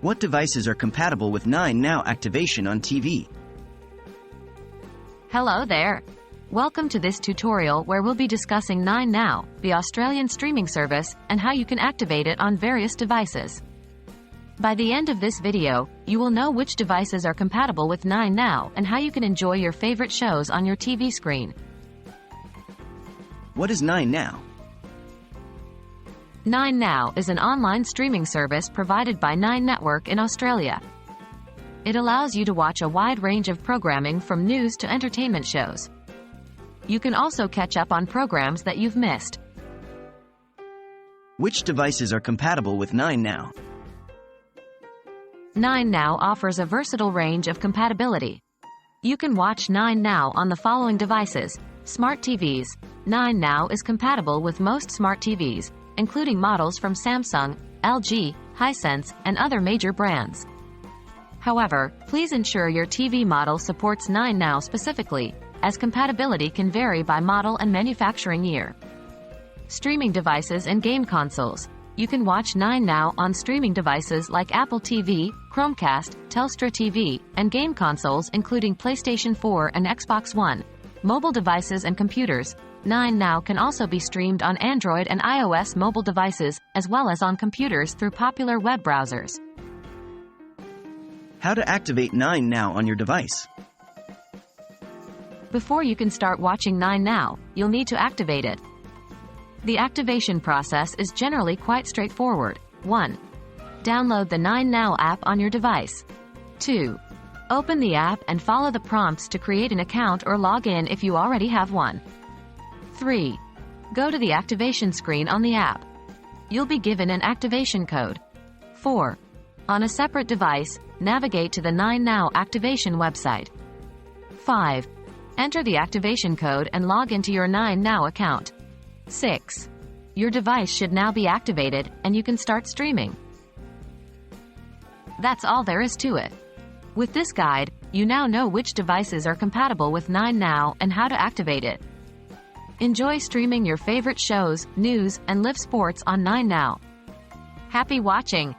What devices are compatible with 9 Now activation on TV? Hello there. Welcome to this tutorial where we'll be discussing 9 Now, the Australian streaming service, and how you can activate it on various devices. By the end of this video, you will know which devices are compatible with 9 Now and how you can enjoy your favorite shows on your TV screen. What is 9 Now? 9 Now is an online streaming service provided by 9 Network in Australia. It allows you to watch a wide range of programming from news to entertainment shows. You can also catch up on programs that you've missed. Which devices are compatible with 9 Now? 9 Now offers a versatile range of compatibility. You can watch 9 Now on the following devices. Smart TVs. 9 Now is compatible with most smart TVs, including models from Samsung, LG, Hisense, and other major brands. However, please ensure your TV model supports 9 Now specifically, as compatibility can vary by model and manufacturing year. Streaming devices and game consoles. You can watch 9 Now on streaming devices like Apple TV, Chromecast, Telstra TV, and game consoles including PlayStation 4 and Xbox One. Mobile devices and computers. 9 Now can also be streamed on Android and iOS mobile devices, as well as on computers through popular web browsers. How to activate 9 Now on your device? Before you can start watching 9 Now, you'll need to activate it. The activation process is generally quite straightforward. 1. Download the 9 Now app on your device. 2. Open the app and follow the prompts to create an account or log in if you already have one. 3. Go to the activation screen on the app. You'll be given an activation code. 4. On a separate device, navigate to the 9 Now activation website. 5. Enter the activation code and log into your 9 Now account. 6. Your device should now be activated, and you can start streaming. That's all there is to it. With this guide, you now know which devices are compatible with 9 Now and how to activate it. Enjoy streaming your favorite shows, news, and live sports on 9 Now. Happy watching!